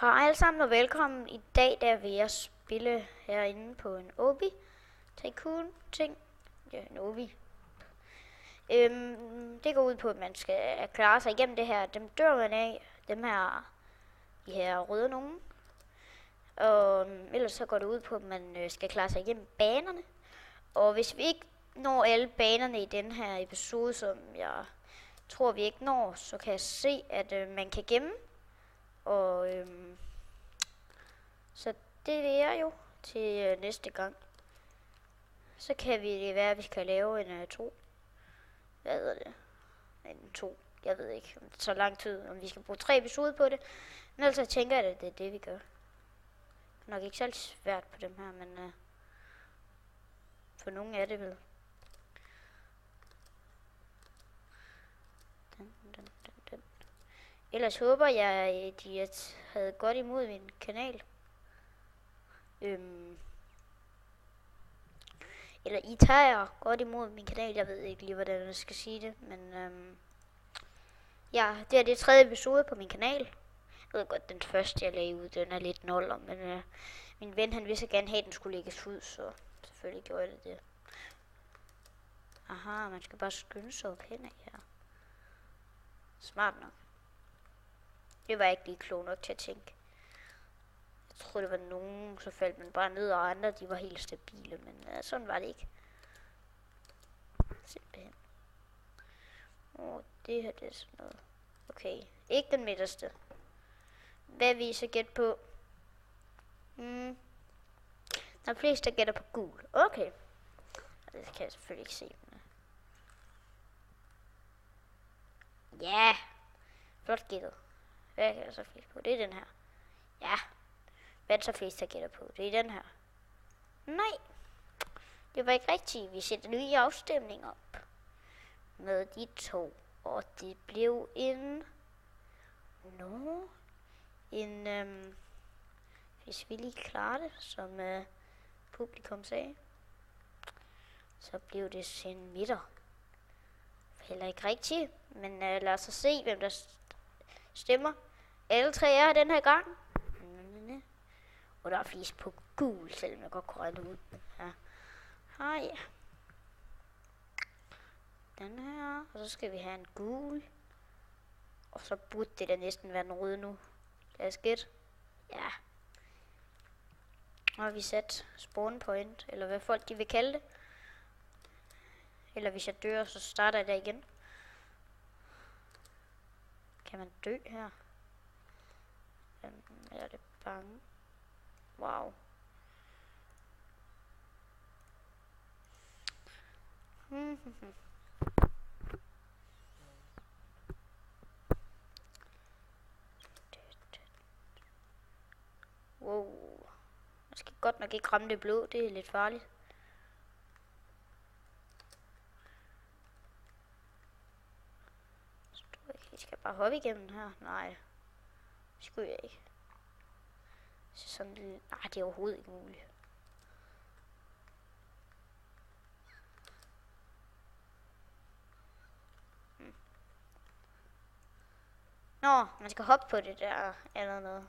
Hej alle sammen og velkommen. I dag der vil jeg spille herinde på en Obi Tycoon ting. Ja, en Obi. Det går ud på, at man skal klare sig igennem det her. Dem dør man af. De her røde nogen. Og ellers så går det ud på, at man skal klare sig igennem banerne. Og hvis vi ikke når alle banerne i den her episode, som jeg tror vi ikke når, så kan jeg se, at man kan gemme. Og så det vil jeg jo til næste gang. Så kan det være, at vi skal lave en 2. Hvad hedder det? En 2. Jeg ved ikke om det så lang tid, om vi skal bruge 3 episoder på det. Men altså tænker jeg, at det er det, vi gør. Det er nok ikke særlig svært på dem her, men for nogle er det vel. Ellers håber jeg, at de havde godt imod min kanal. Eller I tager godt imod min kanal. Jeg ved ikke lige, hvordan jeg skal sige det. Men ja, det er det 3. episode på min kanal. Jeg ved godt, den første jeg lagde ud, den er lidt noller. Men min ven, han ville så gerne have, at den skulle lægges ud. Så selvfølgelig gjorde jeg det. Aha, man skal bare skynde sig op hen her. Smart nok. Det var jeg ikke lige klog nok til at tænke. Jeg troede, det var nogen, så faldt man bare ned, og andre, de var helt stabile, men sådan var det ikke. Simpelthen. Det her, det er sådan noget. Okay, ikke den midterste. Hvad vil I så gætte på? Der er flest, der gætter på gul. Okay. Det kan jeg selvfølgelig ikke se. Ja, flot gættet. Hvad kan jeg så flest på? Det er den her. Ja. Hvad er det så flest, der gætter på? Det er den her. Nej. Det var ikke rigtigt. Vi sætter nye afstemning op. Med de 2. Og det blev en... hvis vi lige klarer det, som publikum sagde. Så blev det en midter. Heller ikke rigtigt. Men lad os se, hvem der stemmer. Alle 3 er den her gang. Og der er flest på gul, selvom jeg godt kunne regne ud. Ja. Hej. Den her. Og så skal vi have en gul. Og så burde det da næsten være en rød nu. Lad os gætte. Ja. Og har vi sat spawn point, eller hvad folk de vil kalde det. Eller hvis jeg dør, så starter jeg der igen. Kan man dø her? Er det bange? Wow. Wow. Jeg skal godt nok ikke ramme det blå, det er lidt farligt. Jeg skal bare hoppe igennem her. Nej, det skulle jeg ikke. Så sådan lidt... Nej, det er overhovedet ikke muligt. Nå, man skal hoppe på det der eller noget.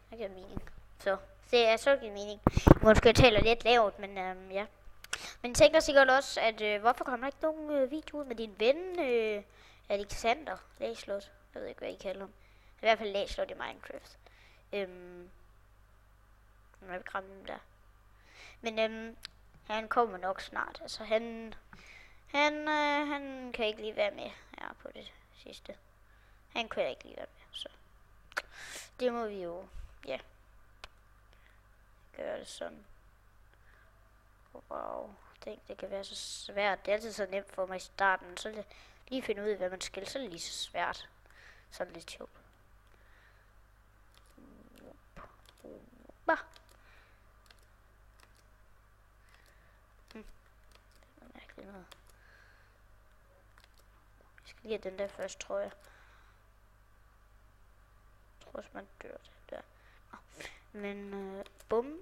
Det giver mening. Så giver mening. Måske jeg taler lidt lavt, men ja. Men tænker sikkert også, at hvorfor kommer der ikke nogen video ud med din ven Alexander Læslot? Jeg ved ikke, hvad I kalder ham. I hvert fald Læslot i Minecraft. Jeg vil kramme dem der. Men han kommer nok snart. Altså han kan ikke lige være med her på det sidste. Han kan ikke lige være med, så det må vi jo, ja, gøre det sådan. Wow, tænk, det kan være så svært. Det er altid så nemt for mig i starten, så det lige finde ud af, hvad man skal, så er det lige så svært. Sådan lidt sjovt. Noget. Jeg skal lige have den der først, tror jeg. Jeg tror også, man dør det der. Men bum,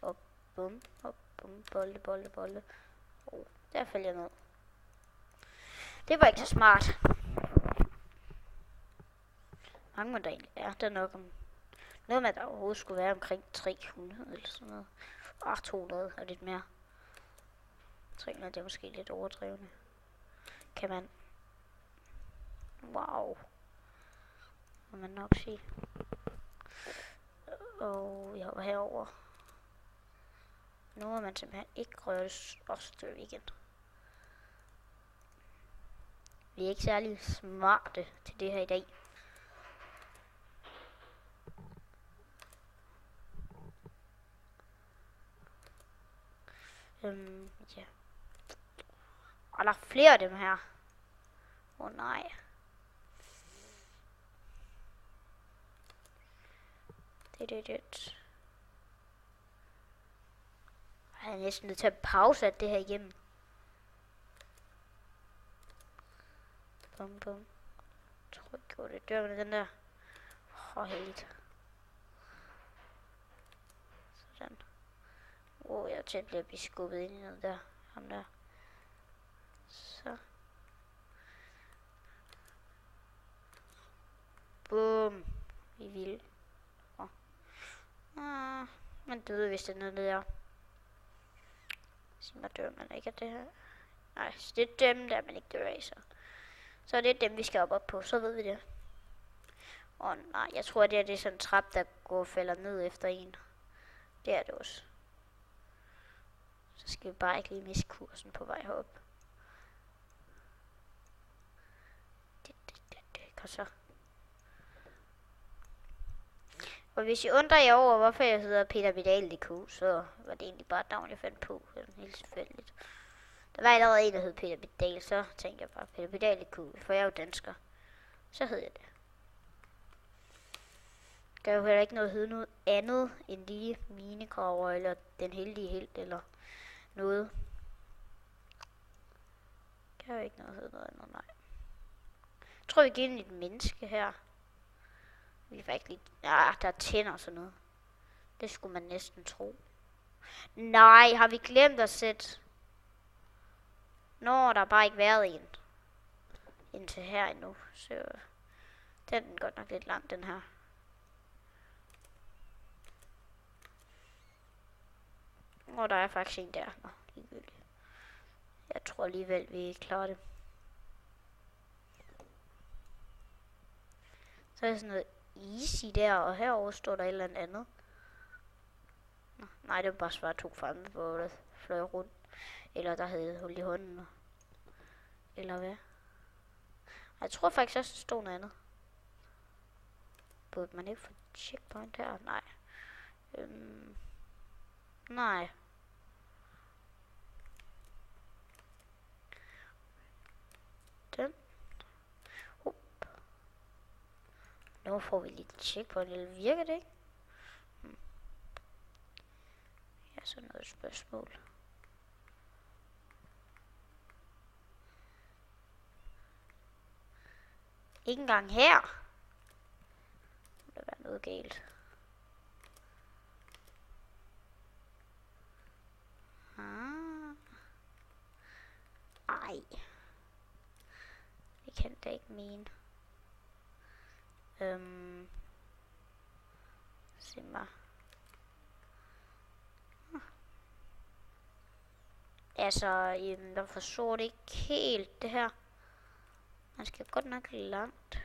og bum, og bum, bolle. Der falder jeg ned. Det var ikke så smart. Mange må der egentlig er. Der er nok om Noget med, at der overhovedet skulle være omkring 300 eller sådan noget. 200 og lidt mere. 300 det er måske lidt overdrevne. Kan man... Wow. Må man nok sige. Og jeg hopper herover. Nu må man simpelthen ikke røre os til igen. Vi er ikke særlig smarte til det her i dag. Ja. Og der er flere af dem her. Nej. Det. Jeg er næsten nødt til at pause det her igennem. Bum. Jeg tror jeg gjorde det. Dør med den der. Heldigt. Sådan. Jeg er tæt på at blive skubbet ind i noget der. Ham der. Så. Bum. Vi vil. Man døde hvis det er noget der. Sig mig dør man ikke af det her. Nej, det er dem der man ikke dør af så det er dem vi skal op på, så ved vi det. Nej, jeg tror det er sådan en trap der går og falder ned efter en. Det er det også. Så skal vi bare ikke lige miste kursen på vej herop. Kom så. Og hvis I undrer jer over, hvorfor jeg hedder Peter Pedal DK, så var det egentlig bare et navn, jeg fandt på. Helt tilfældigt. Der var allerede en, der hed Peter Pedal, så tænkte jeg bare Peter Pedal DK, for jeg er jo dansker. Så hed jeg det. Der er jo heller ikke noget hedde noget andet end lige minegraver, eller den heldige helt, eller noget. Der er jo ikke noget hedde noget andet, nej. Jeg tror, vi giver ind i et menneske her. Vi får ikke lige... der er tænder og sådan noget. Det skulle man næsten tro. Nej, har vi glemt at sætte... Der har bare ikke været en. Indtil her endnu. Så den er godt nok lidt lang, den her. Der er faktisk en der. Ligegyldigt. Jeg tror alligevel, vi klarer det. Så er det sådan noget easy der, og herovre står der et eller andet. Nej, det var bare svært 2 fremme, hvor der fløj rundt. Eller der havde hul i hånden. Eller hvad? Jeg tror faktisk også, der stod noget andet. Burde man ikke få checkpoint her? Nej. Nej. Den. Nu får vi lige checkpoint, eller virker det ikke? Ja, sådan noget spørgsmål. Ikke engang her. Det må være noget galt. Ej. Det kan det ikke mene. Se mig. Altså, jeg forstår det ikke helt, det her. Man skal godt nok langt,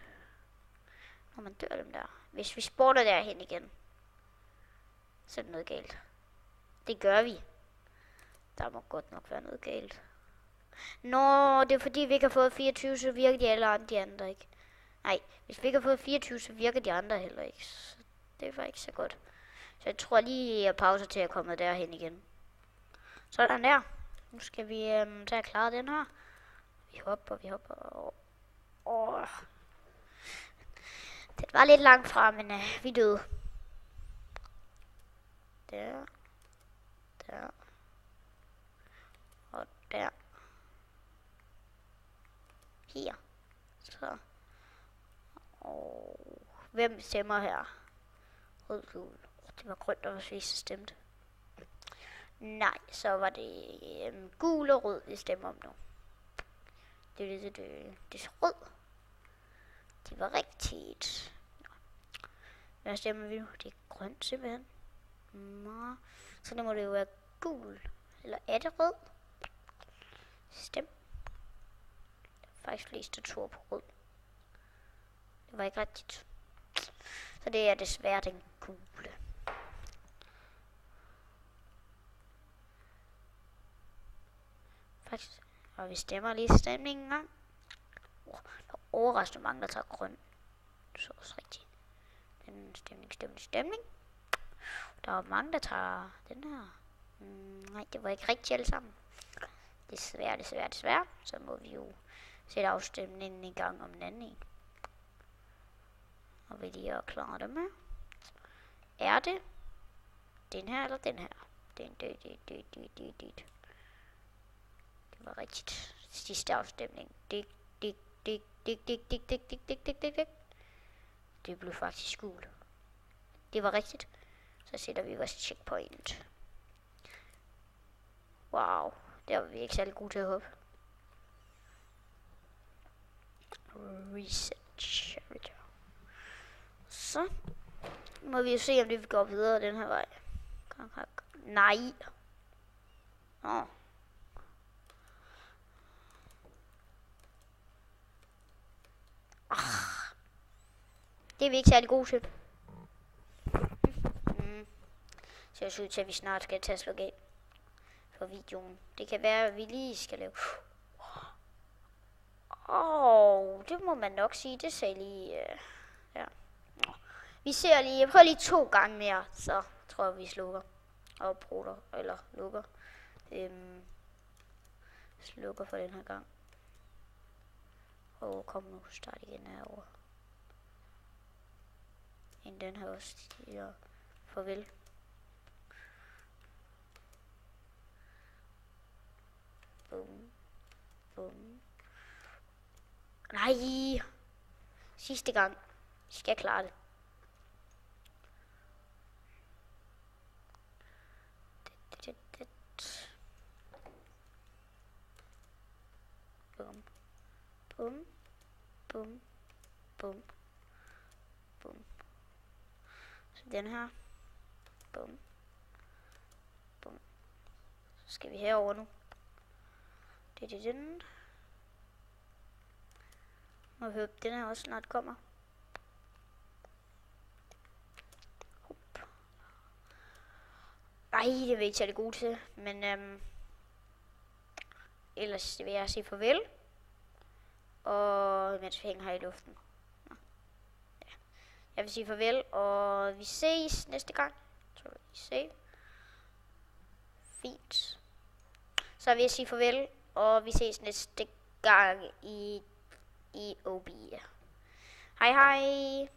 når man dør dem der. Hvis vi spurgte derhen igen, så er det noget galt. Det gør vi. Der må godt nok være noget galt. Det er fordi, vi ikke har fået 24, så virker de andre ikke. Nej, hvis vi ikke har fået 24, så virker de andre heller ikke. Så det var ikke så godt. Så jeg tror lige, jeg pauser til at komme derhen igen. Sådan der. Nu skal vi tage at klare den her. Vi hopper. Det var lidt langt fra, men vi døde. Der. Og der. Her. Så. Og hvem stemmer her? Rød gul. Det var grønt, der var sidst stemt. Nej, så var det gul og rød, vi stemmer om nu. Det er rød. Det var rigtigt. Hvad stemmer vi nu? Det er grønt simpelthen. Nå. Så det må det jo være gul. Eller er det rød? Stem. Der er faktisk flest, der tror på rød. Det var ikke rigtigt. Så det er desværre den gule. Faktisk. Og vi stemmer lige stemningen en gang. Der er overraskende mange, der tager grøn. Så også rigtigt. Den stemning. Der er mange, der tager den her. Nej, det var ikke rigtigt alle sammen. Desværre. Så må vi jo sætte afstemningen en gang om den anden en. Og vi lige er klar det med. Er det den her eller den her? Det var rigtigt. Sidste afstemning. Det blev faktisk gul. Det var rigtigt. Så sætter vi vores checkpoint. Wow, der var vi ikke særlig gode til at hoppe. Reset. Så må vi jo se, om det vil gå videre den her vej. Nej. Nå. Det er vi ikke særlig gode til. Så det ser ud til, at vi snart skal tage slukke af for videoen. Det kan være, at vi lige skal lave... det må man nok sige. Det sagde lige... ja. Vi ser lige... Jeg prøver lige 2 gange mere, så tror jeg, vi slukker. Og prutter, eller lukker. Slukker for den her gang. Kom nu. Start igen herovre. Inden den her også siger farvel. Bum. Nej! Sidste gang. Skal jeg klare det. Bum. Så den her. Bum. Så skal vi herover nu. Den. Må vi håbe, den her også snart kommer. Ej, det er vi ikke særlig gode til, men ellers vil jeg sige farvel. Og mens vi hænger her i luften. Ja. Jeg vil sige farvel, og vi ses næste gang. Så vi ses. Fint. Så vil jeg sige farvel, og vi ses næste gang i OB. Hej hej!